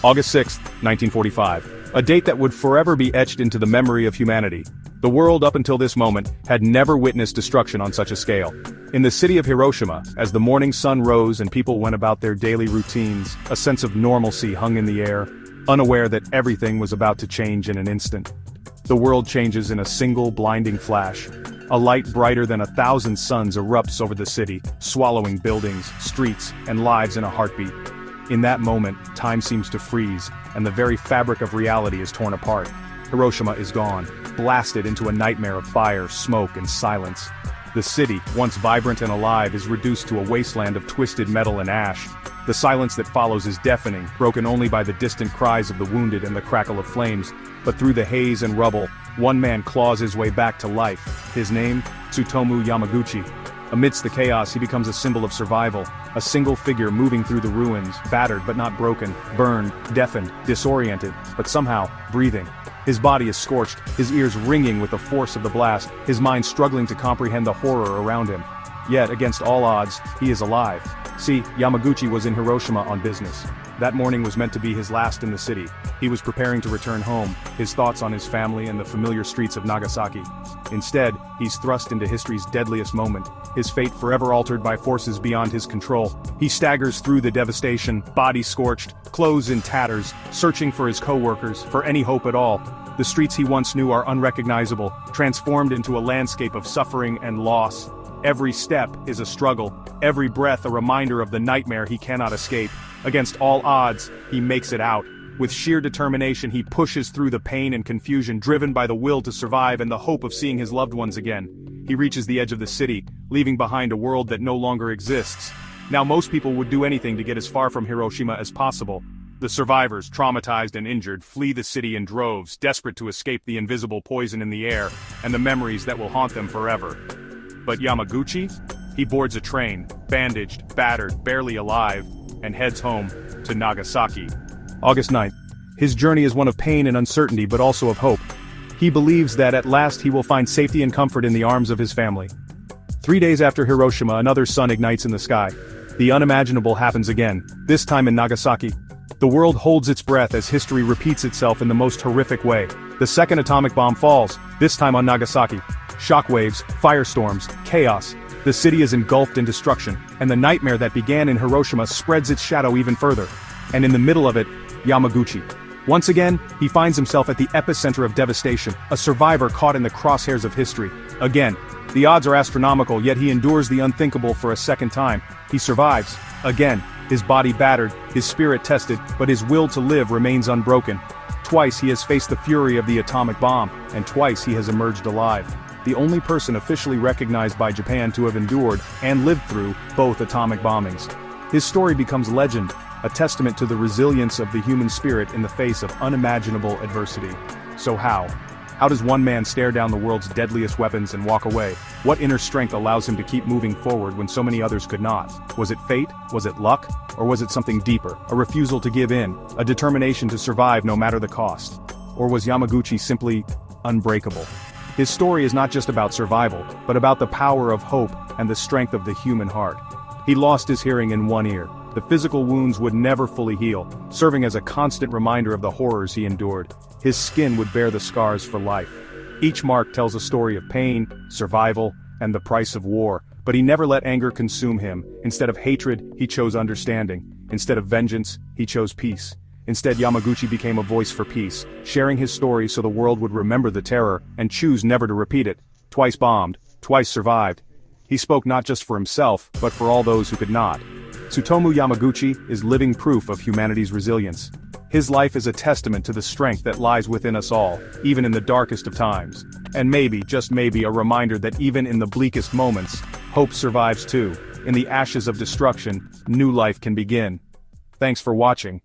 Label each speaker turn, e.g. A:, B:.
A: August 6, 1945. A date that would forever be etched into the memory of humanity. The world up until this moment had never witnessed destruction on such a scale. In the city of Hiroshima, as the morning sun rose and people went about their daily routines, a sense of normalcy hung in the air, unaware that everything was about to change in an instant. The world changes in a single blinding flash. A light brighter than 1,000 suns erupts over the city, swallowing buildings, streets, and lives in a heartbeat. In that moment, time seems to freeze, and the very fabric of reality is torn apart. Hiroshima is gone, blasted into a nightmare of fire, smoke, and silence. The city, once vibrant and alive, is reduced to a wasteland of twisted metal and ash. The silence that follows is deafening, broken only by the distant cries of the wounded and the crackle of flames. But through the haze and rubble, one man claws his way back to life. His name, Tsutomu Yamaguchi. Amidst the chaos, he becomes a symbol of survival, a single figure moving through the ruins, battered but not broken, burned, deafened, disoriented, but somehow, breathing. His body is scorched, his ears ringing with the force of the blast, his mind struggling to comprehend the horror around him. Yet, against all odds, he is alive. See, Yamaguchi was in Hiroshima on business. That morning was meant to be his last in the city. He was preparing to return home, his thoughts on his family and the familiar streets of Nagasaki. Instead, he's thrust into history's deadliest moment, his fate forever altered by forces beyond his control. He staggers through the devastation, body scorched, clothes in tatters, searching for his co-workers, for any hope at all. The streets he once knew are unrecognizable, transformed into a landscape of suffering and loss. Every step is a struggle, every breath a reminder of the nightmare he cannot escape. Against all odds, he makes it out. With sheer determination, he pushes through the pain and confusion, driven by the will to survive and the hope of seeing his loved ones again. He reaches the edge of the city, leaving behind a world that no longer exists. Now most people would do anything to get as far from Hiroshima as possible. The survivors, traumatized and injured, flee the city in droves, desperate to escape the invisible poison in the air, and the memories that will haunt them forever. But Yamaguchi? He boards a train, bandaged, battered, barely alive, and heads home to Nagasaki. August 9th. His journey is one of pain and uncertainty but also of hope. He believes that at last he will find safety and comfort in the arms of his family. 3 days after Hiroshima, another sun ignites in the sky. The unimaginable happens again, this time in Nagasaki. The world holds its breath as history repeats itself in the most horrific way. The second atomic bomb falls, this time on Nagasaki. Shockwaves, firestorms, chaos. The city is engulfed in destruction, and the nightmare that began in Hiroshima spreads its shadow even further. And in the middle of it, Yamaguchi. Once again, he finds himself at the epicenter of devastation, a survivor caught in the crosshairs of history. Again, the odds are astronomical, yet he endures the unthinkable for a second time. He survives. Again, his body battered, his spirit tested, but his will to live remains unbroken. Twice he has faced the fury of the atomic bomb, and twice he has emerged alive. The only person officially recognized by Japan to have endured and lived through both atomic bombings. His story becomes legend, a testament to the resilience of the human spirit in the face of unimaginable adversity. So how? How does one man stare down the world's deadliest weapons and walk away? What inner strength allows him to keep moving forward when so many others could not? Was it fate? Was it luck? Or was it something deeper? A refusal to give in? A determination to survive no matter the cost? Or was Yamaguchi simply unbreakable? His story is not just about survival, but about the power of hope and the strength of the human heart. He lost his hearing in one ear. The physical wounds would never fully heal, serving as a constant reminder of the horrors he endured. His skin would bear the scars for life. Each mark tells a story of pain, survival, and the price of war, but he never let anger consume him. Instead of hatred, he chose understanding. Instead of vengeance, he chose peace. Instead, Yamaguchi became a voice for peace, sharing his story so the world would remember the terror and choose never to repeat it. Twice bombed, twice survived. He spoke not just for himself, but for all those who could not. Tsutomu Yamaguchi is living proof of humanity's resilience. His life is a testament to the strength that lies within us all, even in the darkest of times. And maybe, just maybe, a reminder that even in the bleakest moments, hope survives too. In the ashes of destruction, new life can begin. Thanks for watching.